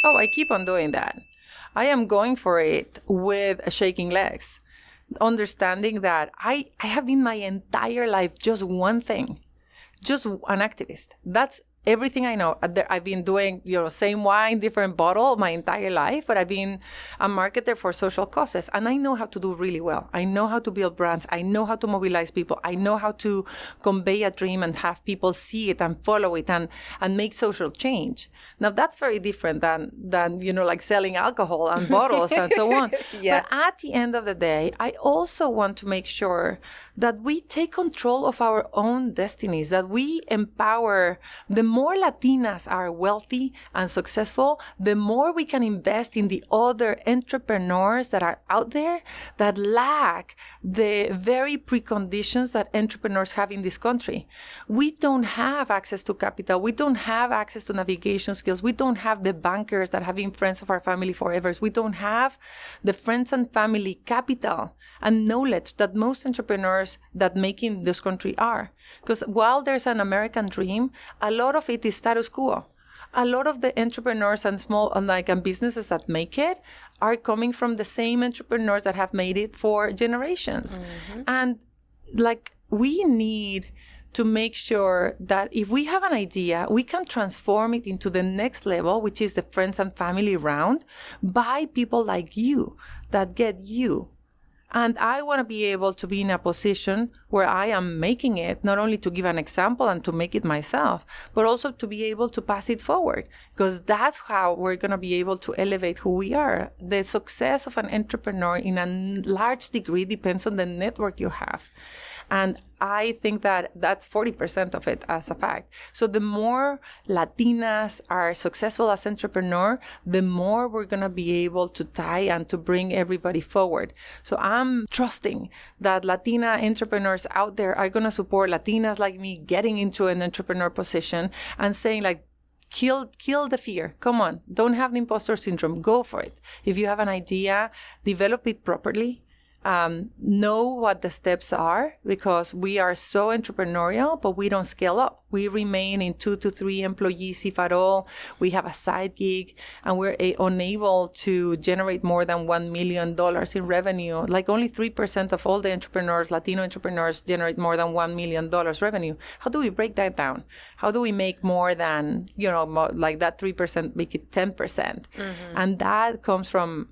Oh, I keep on doing that. I am going for it with shaking legs, understanding that I have been my entire life just one thing, just an activist. That's everything I know. I've been doing, same wine, different bottle my entire life, but I've been a marketer for social causes. And I know how to do really well. I know how to build brands. I know how to mobilize people. I know how to convey a dream and have people see it and follow it and make social change. Now, that's very different than like selling alcohol and bottles and so on. Yeah. But at the end of the day, I also want to make sure that we take control of our own destinies, that we empower. The more Latinas are wealthy and successful, the more we can invest in the other entrepreneurs that are out there that lack the very preconditions that entrepreneurs have in this country. We don't have access to capital. We don't have access to navigation skills. We don't have the bankers that have been friends of our family forever. We don't have the friends and family capital and knowledge that most entrepreneurs that make in this country are. Because while there's an American dream, a lot of it is status quo. A lot of the entrepreneurs and small and businesses that make it are coming from the same entrepreneurs that have made it for generations. Mm-hmm. And we need to make sure that if we have an idea, we can transform it into the next level, which is the friends and family round, by people like you that get you. And I want to be able to be in a position where I am making it, not only to give an example and to make it myself, but also to be able to pass it forward, because that's how we're going to be able to elevate who we are. The success of an entrepreneur in a large degree depends on the network you have. And I think that that's 40% of it as a fact. So the more Latinas are successful as entrepreneurs, the more we're going to be able to tie and to bring everybody forward. So I'm trusting that Latina entrepreneurs out there are going to support Latinas like me getting into an entrepreneur position and saying kill the fear. Come on. Don't have the imposter syndrome. Go for it. If you have an idea, develop it properly. Know what the steps are, because we are so entrepreneurial, but we don't scale up. We remain in 2 to 3 employees, if at all. We have a side gig, and we're unable to generate more than $1 million in revenue. Only 3% of all the entrepreneurs, Latino entrepreneurs, generate more than $1 million revenue. How do we break that down? How do we make more than, that 3%, make it 10%? Mm-hmm. And that comes from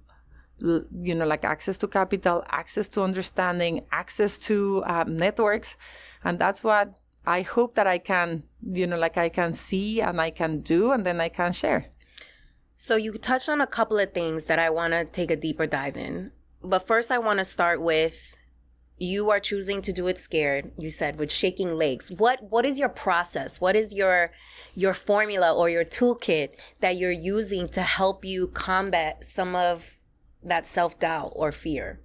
access to capital, access to understanding, access to networks. And that's what I hope that I can, I can see and I can do, and then I can share. So you touched on a couple of things that I want to take a deeper dive in. But first, I want to start with, you are choosing to do it scared, you said, with shaking legs. What is your process? What is your formula or your toolkit that you're using to help you combat some of that self-doubt or fear?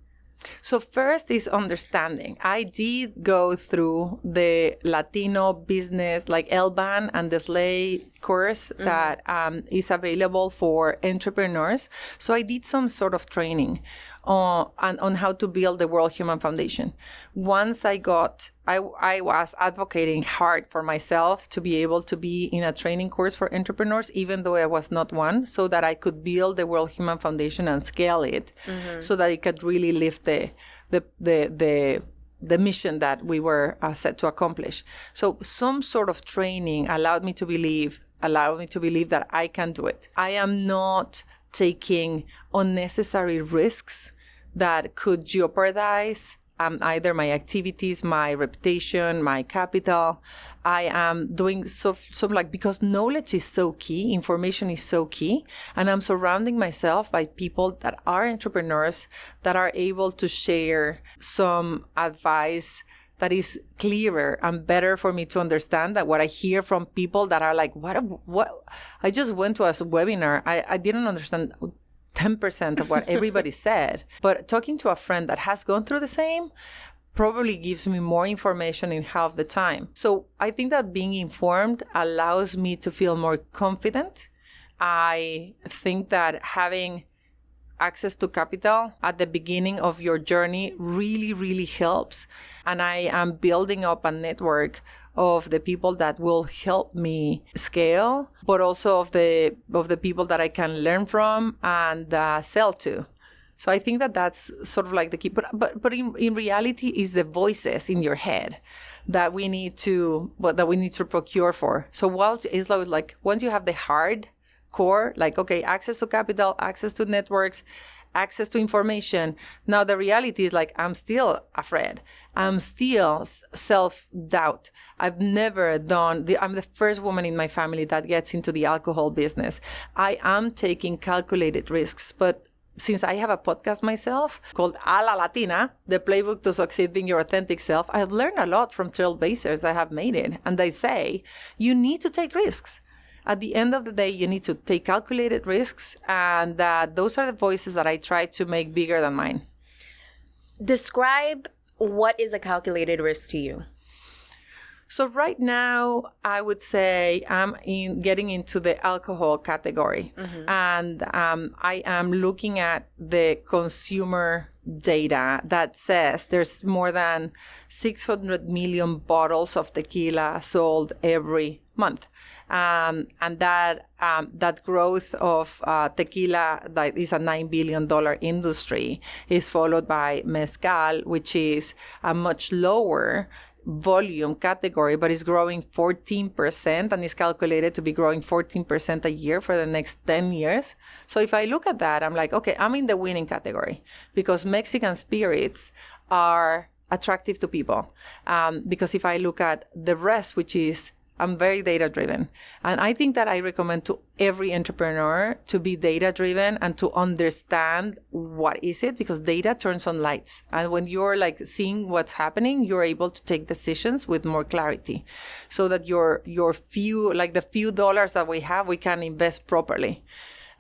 So first is understanding. I did go through the Latino business, LBAN and the SLAY course that is available for entrepreneurs. So I did some sort of training on how to build the World Human Foundation. Once I was advocating hard for myself to be able to be in a training course for entrepreneurs, even though I was not one, so that I could build the World Human Foundation and scale it, so that it could really lift the mission that we were set to accomplish. So some sort of training allowed me to believe that I can do it. I am not taking unnecessary risks that could jeopardize either my activities, my reputation, my capital. I am doing because knowledge is so key, information is so key, and I'm surrounding myself by people that are entrepreneurs that are able to share some advice that is clearer and better for me to understand that what I hear from people that are what I just went to a webinar. I didn't understand 10% of what everybody said, but talking to a friend that has gone through the same probably gives me more information in half the time. So I think that being informed allows me to feel more confident. I think that having access to capital at the beginning of your journey really, really helps. And I am building up a network of the people that will help me scale, but also of the people that I can learn from and sell to. So I think that that's sort of like the key. But in reality, is the voices in your head that we need to procure for. So it's like once you have the hard core, like, okay, access to capital, access to networks, access to information. Now the reality is like, I'm still afraid. I'm still self-doubt. I'm the first woman in my family that gets into the alcohol business. I am taking calculated risks, but since I have a podcast myself called A La Latina, the playbook to succeed being your authentic self, I've learned a lot from trailblazers that have made it. And they say, you need to take risks. At the end of the day, you need to take calculated risks. And those are the voices that I try to make bigger than mine. Describe what is a calculated risk to you. So right now, I would say I'm getting into the alcohol category. Mm-hmm. And I am looking at the consumer data that says there's more than 600 million bottles of tequila sold every month. And that growth of tequila, that is a $9 billion industry, is followed by mezcal, which is a much lower volume category, but is growing 14% and is calculated to be growing 14% a year for the next 10 years. So if I look at that, I'm like, okay, I'm in the winning category because Mexican spirits are attractive to people. Because if I look at the rest, which is, I'm very data-driven. And I think that I recommend to every entrepreneur to be data-driven and to understand what is it, because data turns on lights. And when you're like seeing what's happening, you're able to take decisions with more clarity so that your few, like the few dollars that we have, we can invest properly.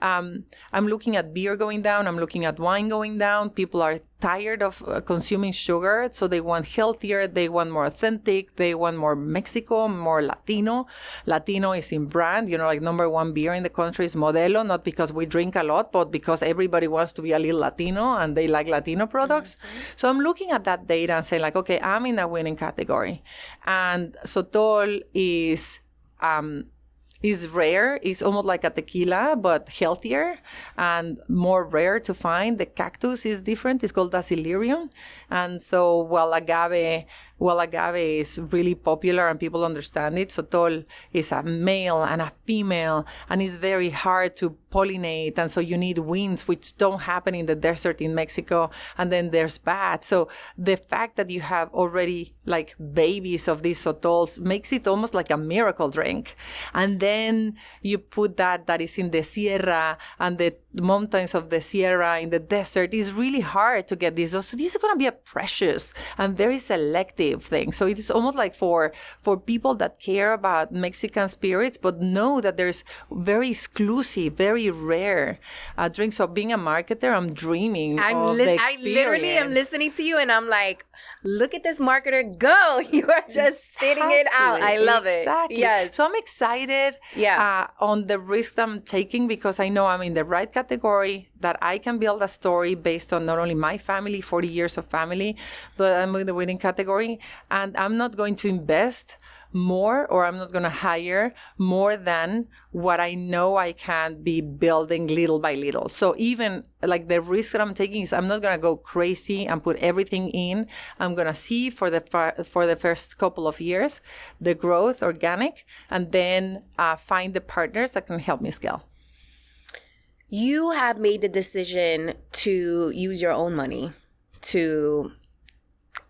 I'm looking at beer going down. I'm looking at wine going down. People are tired of consuming sugar, so they want healthier. They want more authentic. They want more Mexico, more Latino. Latino is in brand. Like number one beer in the country is Modelo, not because we drink a lot, but because everybody wants to be a little Latino and they like Latino products. Mm-hmm. So I'm looking at that data and saying like, okay, I'm in a winning category. And Sotol is rare. It's almost like a tequila, but healthier and more rare to find. The cactus is different. It's called Dacilirium. And so while agave is really popular and people understand it, Sotol is a male and a female, and it's very hard to pollinate. And so you need winds, which don't happen in the desert in Mexico. And then there's bats. So the fact that you have already like babies of these Sotols makes it almost like a miracle drink. And then you put that is in the Sierra and the mountains of the Sierra in the desert. It's really hard to get these. So these are going to be a precious and very selective thing. So it is almost like for people that care about Mexican spirits, but know that there's very exclusive, very rare drinks. So being a marketer, I'm dreaming of the experience. I literally am listening to you and I'm like, look at this marketer go. You are just spitting it out. I love it. Exactly. Yes. So I'm excited on the risk I'm taking because I know I'm in the right category, that I can build a story based on not only my family, 40 years of family, but I'm in the winning category. And I'm not going to invest more, or I'm not going to hire more than what I know I can be building little by little. So even like the risk that I'm taking is I'm not going to go crazy and put everything in. I'm going to see for the first couple of years the growth organic, and then find the partners that can help me scale. You have made the decision to use your own money to,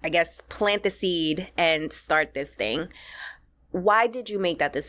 I guess, plant the seed and start this thing. Why did you make that decision?